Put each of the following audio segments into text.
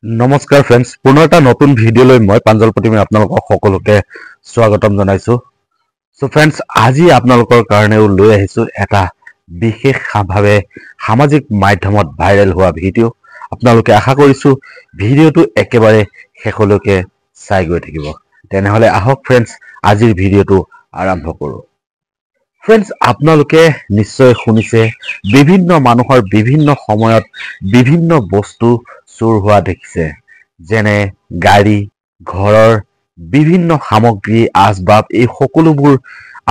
নমস্কাৰ ফ্ৰেন্ডছ, পুনৰ এটা নতুন ভিডিঅ'লৈ মই প্ৰাঞ্জল প্ৰতিমে আপোনালোকক সকলোকে স্বাগতম জনাইছো। সো ফ্ৰেন্ডছ, আজি আপোনালোকৰ কাৰণেও লৈ আহিছো এটা বিশেষভাৱে সামাজিক মাধ্যমত ভাইৰেল হোৱা ভিডিঅ'। আপোনালোকে আশা কৰিছো ভিডিঅ'টো একেবাৰে শেষলৈকে চাই গৈ থাকিব। তেনেহলে আহক ফ্ৰেন্ডছ, আজিৰ ভিডিঅ'টো আৰম্ভ কৰো। ফ্ৰেন্ডছ, আপোনালোকে নিশ্চয় শুনিছে বিভিন্ন মানুহৰ বিভিন্ন সময়ত বিভিন্ন বস্তু চুৰ হোৱা দেখিছে, যেনে গাড়ী, ঘৰৰ বিভিন্ন সামগ্ৰী, আচবাব, এই সকলোবোৰ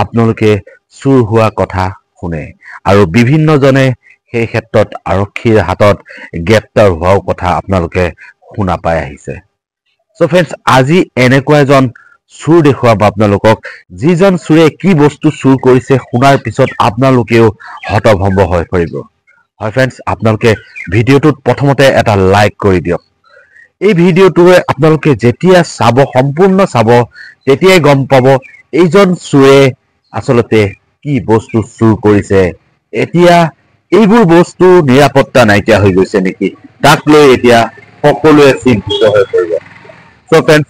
আপোনালোকে চুৰ হোৱা কথা শুনে আৰু বিভিন্নজনে সেই ক্ষেত্ৰত আৰক্ষীৰ হাতত গ্ৰেপ্তাৰ হোৱাৰ কথা আপোনালোকে শুনা পাই আহিছে। সো ফ্ৰেন্ডছ, আজি এনেকুৱা এজন চুৰ দেখুৱাব আপোনালোকক, যিজন চুৰে কি বস্তু চুৰ কৰিছে শুনাৰ পিছত আপোনালোকেও হতভম্ব হৈ পৰিব। হয় ফ্ৰেন্ডছ, আপোনালোকে ভিডিঅ'টোত প্ৰথমতে এটা লাইক কৰি দিয়ক। এই ভিডিঅ'টোৱে আপোনালোকে যেতিয়া চাব, সম্পূৰ্ণ চাব, তেতিয়াই গম পাব এইজন চুৰে আচলতে কি বস্তু চুৰ কৰিছে। এতিয়া এইবোৰ বস্তু নিৰাপত্তা নাইকিয়া হৈ গৈছে নেকি, তাক লৈ এতিয়া সকলোৱে চিন্তিত হৈ পৰিব। সো ফ্ৰেন্ডছ,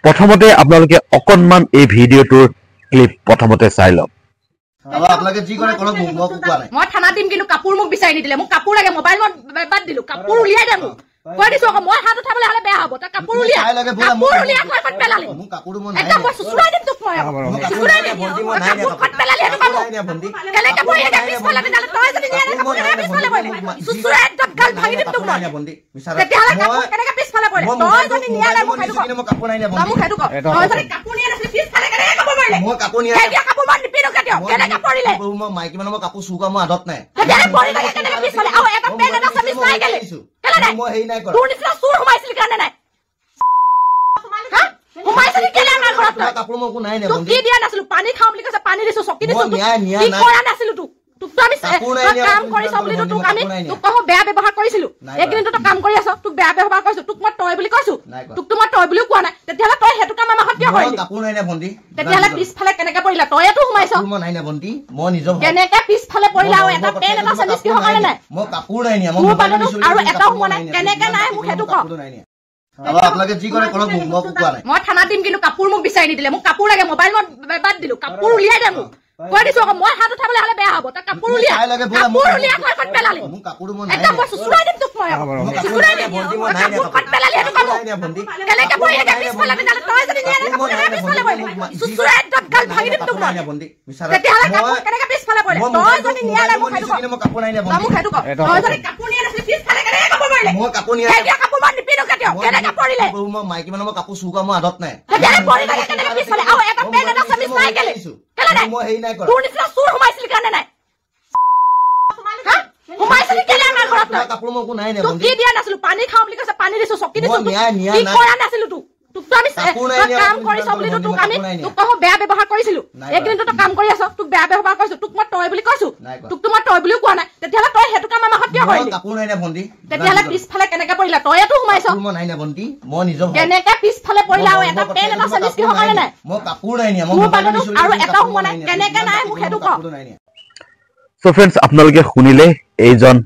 প্ৰথমতে আপোনালোকে অকণমান এই ভিডিঅ'টোৰ ক্লিপ প্ৰথমতে চাই লওক। আপোনালোকে যি কৰে কৰক, মোক কোৱা নাই। মই থানা দিম, কিন্তু কাপোৰ মোক বিচাৰি নিদিলে। মোক কাপোৰ লাগে, মোবাইল মই বাদ দিলো, কাপোৰ উলিয়াই দে মোক। কৈ দিছো আকৌ, মই হাত উঠাবলৈ হলে বেয়া হ'ব। তই কাপোৰ উলিয়াই ক'ত পেলালি? মোৰ কাপোৰটো মই একদম মই চুচুৰাই দিম তোক। মই চুচুৰাই দিম। ক'ত পেলালি সেইটো কাম? কেনেকে পৰিলে পিছফালে পিছালে? তই যদি নিয়া নাই কাপোৰ কেনেকে পিছফালে পৰিলে? চুচুৰাই একদম গাল ভাঙি দিম তোক মই। তেতিয়াহ'লে কাপোৰ কেনেকে পিছফালে পৰিলে? তই যদি নিয়া নাই মোক সেইটো ক। কাপোৰ নাই, মোক সেইটো ক। তই যদি কাপোৰ নিয়া নাছিলি পিছফালে কেনেকে কাপোৰ পৰিলে? মই কাপোৰ নিয়া এতিয়া কাপোৰ মই নিপিনো কেতিয়াও। কেনেকে পৰিলে? মই মাইকী মানুহৰ কাপোৰ চুৰ কৰা মোৰ আদত নাই। কেনেকে পৰিলে? কেনেকে পিছফালে? আৰু এটা পেন এটা চামিজ নাই কেলে? কেলে নাই? মই হেৰি নাই কৰা। তোৰ নিচিনা চুৰ সোমাইছিলি কাৰণে নাই। সোমাইছিলি কেলে আমাৰ ঘৰত? কাপোৰ মই একো নাই নে তোক কি দিয়া নাছিলো? পানী খাওঁ বুলি কৈছে, পানী দিছো, চকী দিছো। নিয়া কি নাই। কৰা নাছিলো তোক? তোকতো আমি কাম কৰিছ বুলি তোক আমি তোক কওঁ বেয়া ব্যৱহাৰ কৰিছিলো। এইকেইদিনতো তই কাম কৰি আছ, তোক বেয়া ব্যৱহাৰ কৰিছো। তোক মই তই বুলি কৈছো, তোকতো মই তই বুলিও কোৱা নাই। তেতিয়াহ'লে তই সেইটো কাম আমাৰ ঘৰত কিয় কৰিলি? কাপোৰ নাই নে ভণ্টি? তেতিয়াহ'লে পিছফালে কেনেকে পৰিলা? তইতো সোমাইছ। মই নাই নে ভণ্টি? মই নিজৰ কেনেকে পিছফালে পৰিলা? আৰু এটা পেন এটা চামিজ কিহৰ কাৰণে নাই? মই কাপোৰ নাই নিয়া। মোৰ পালেতো আৰু এটাও সোমোৱা নাই। কেনেকে নাই মোক সেইটো ক। আপোনালোকে যি কৰে কৰক, মোক কোৱা নাই। মই থানা দিম, কিন্তু কাপোৰ মোক বিচাৰি নিদিলে। মোক কাপোৰ লাগে, মোবাইল মই বাদ দিলো, কাপোৰ উলিয়াই দে মোক। কৈ দিছো আকৌ, মই হাত উঠাবলৈ হলে বেয়া হ'ব। তই কাপোৰ উলিয়াই ক'ত পেলালি? মোৰ কাপোৰটো মই একদম মই চুচুৰাই দিম তোক। মই চুচুৰাই দিম। ক'ত পেলালি সেইটো কাম? কেনেকে পৰিলে পিছফালে পিছালে? তই যদি নিয়া নাই কাপোৰ কেনেকে পিছফালে পৰিলে? চুচুৰাই একদম গাল ভাঙি দিম তোক মই। তেতিয়াহ'লে কাপোৰ কেনেকে পিছফালে পৰিলে? তই যদি নিয়া নাই মোক সেইটো ক। কাপোৰ নাই মোক সেইটো ক। তই যদি কাপোৰ নিয়া নাছিলি পিছফালে কেনেকে কাপোৰ পৰিলে? মই কাপোৰ নিয়া এতিয়া কাপোৰ মই নিপিনো কেতিয়াও। কেনেকে পৰিলে? মই মাইকী মানুহৰ কাপোৰ চুৰ কৰা মোৰ আদত নাই। কেনেকে পৰিলে? কেনেকে পিছফালে? আৰু এটা পেন এটা চামিজ নাই কেলে? কেলে নাই? মই হেৰি নাই কৰা। তোৰ নিচিনা চুৰ সোমাইছিলি কাৰণে নাই। সোমাইছিলি কেলে আমাৰ ঘৰত? কাপোৰ মই একো নাই নে তোক কি দিয়া নাছিলো? পানী খাওঁ বুলি কৈছে, পানী দিছো, চকী দিছো। নিয়া কি নাই। কৰা নাছিলো তোক? তোকতো আমি কাম কৰিছ বুলি তোক আমি তোক কওঁ বেয়া ব্যৱহাৰ কৰিছিলো। এইকেইদিনতো তই কাম কৰি আছ, তোক বেয়া ব্যৱহাৰ কৰিছো। তোক মই তই বুলি কৈছো, তোকতো মই তই বুলিও কোৱা নাই। তেতিয়াহ'লে তই সেইটো কাম আমাৰ ঘৰত কিয় কৰিলি? কাপোৰ নাই নে ভণ্টি? তেতিয়াহ'লে পিছফালে কেনেকে পৰিলা? তইতো সোমাইছ। মই নাই নে ভণ্টি? মই নিজৰ কেনেকে পিছফালে পৰিলা? আৰু এটা পেন এটা চামিজ কিহৰ কাৰণে নাই? মই কাপোৰ নাই নিয়া। মোৰ পালেতো আৰু এটাও সোমোৱা নাই। কেনেকে নাই মোক সেইটো ক। সো ফ্ৰেন্ডছ, আপোনালোকে শুনিলে এইজন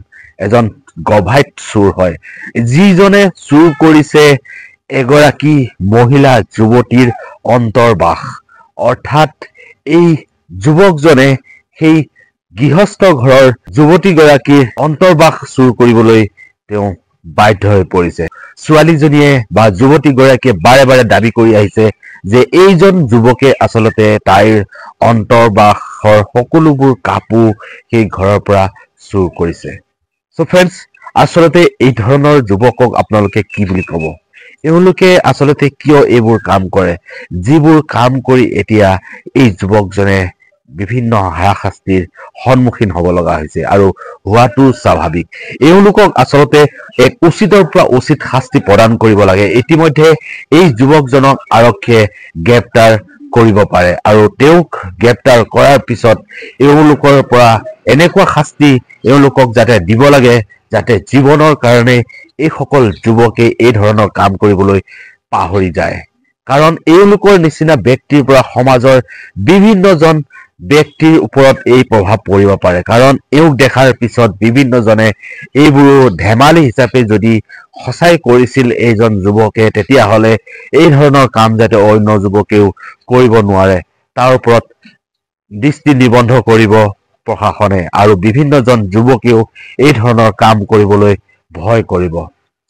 এজন গভাইট চুৰ হয়, যিজনে চুৰ কৰিছে এগৰাকী মহিলা যুৱতীৰ অন্তৰ্বাস। অৰ্থাৎ এই যুৱকজনে সেই গৃহস্থ ঘৰৰ যুৱতীগৰাকীৰ অন্তৰ্বাস চুৰ কৰিবলৈ তেওঁ বাধ্য হৈ পৰিছে। ছোৱালীজনীয়ে বা যুৱতীগৰাকীয়ে বাৰে বাৰে দাবী কৰি আহিছে যে এইজন যুৱকে আচলতে তাইৰ অন্তৰ্বাসৰ সকলোবোৰ কাপোৰ সেই ঘৰৰ পৰা চুৰ কৰিছে। সো ফ্ৰেন্ডছ, আচলতে এই ধৰণৰ যুৱকক আপোনালোকে কি বুলি ক'ব? এওঁলোকে আচলতে কিয় এইবোৰ কাম কৰে, যিবোৰ কাম কৰি এতিয়া এই যুৱকজনে বিভিন্ন হাৰাশাস্তিৰ সন্মুখীন হ'ব লগা হৈছে আৰু হোৱাটো স্বাভাৱিক। এওঁলোকক আচলতে এক উচিতৰ পৰা উচিত শাস্তি প্ৰদান কৰিব লাগে। ইতিমধ্যে এই যুৱকজনক আৰক্ষীয়ে গ্ৰেপ্তাৰ কৰিব পাৰে আৰু তেওঁক গ্ৰেপ্তাৰ কৰাৰ পিছত এওঁলোকৰ পৰা এনেকুৱা শাস্তি এওঁলোকক যাতে দিব লাগে, যাতে জীৱনৰ কাৰণে এই সকল যুৱকে এই ধৰণৰ কাম কৰিবলৈ পাহৰি যায়। কাৰণ এওঁলোকৰ নিচিনা ব্যক্তিৰ পৰা সমাজৰ বিভিন্নজন ব্যক্তিৰ ওপৰত এই প্ৰভাৱ পৰিব পাৰে কাৰণ এওঁক দেখাৰ পিছত বিভিন্নজনে এইবোৰ ধেমালি হিচাপে যদি সঁচাই কৰিছিল এইজন যুৱকে তেতিয়াহ'লে এই ধৰণৰ কাম যাতে অন্য যুৱকেও কৰিব নোৱাৰে তাৰ ওপৰত দৃষ্টি নিবন্ধ কৰিব প্ৰশাসনে আৰু বিভিন্নজন যুৱকেও এই ধৰণৰ কাম কৰিবলৈ ভয় কৰিব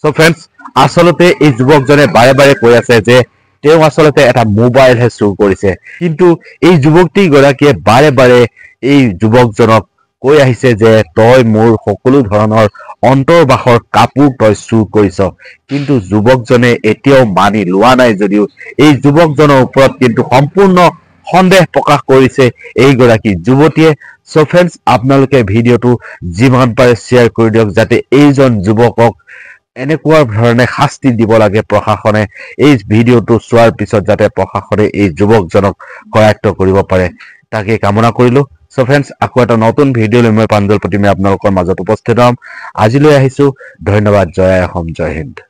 সো ফ্ৰেন্ডছ আসলতে এই যুৱকজনে বাৰে বাৰে কৈ আছে যে তেওঁ আসলতে এটা মোবাইলহে চুৰ কৰিছে কিন্তু এই যুৱকটি গৰাকীয়ে বাৰে বাৰে এই যুৱকজনক কৈ আহিছে যে তই মোৰ সকলো ধৰণৰ অন্তৰ্বাসৰ কাপোৰ তই চুৰ কৰিছ কিন্তু যুৱকজনে এতিয়াও মানি লোৱা নাই যদিও এই যুৱকজনৰ ওপৰত কিন্তু সম্পূৰ্ণ সন্দেহ প্ৰকাশ কৰিছে এই গৰাকী যুৱতীয়ে সো ফ্ৰেন্ডছ আপোনালোকে ভিডিঅটো যিমান পাৰে শ্বেয়াৰ কৰি দিয়ক যাতে এইজন যুৱকক এনেকুৱা ধৰণে শাস্তি দিব লাগে প্ৰশাসনে এই ভিডিঅটো চোৱাৰ পিছত যাতে প্ৰশাসনে এই যুৱকজনক কৰায়ত্ব কৰিব পাৰে তাকে কামনা কৰিলো সো ফ্ৰেন্ডছ আকৌ এটা নতুন ভিডিঅ লৈ মই প্ৰাঞ্জল প্ৰতিমে আপোনালোকৰ মাজত উপস্থিত হ'ম আজিলৈ আহিছো ধন্যবাদ জয় অসম জয় হিন্দ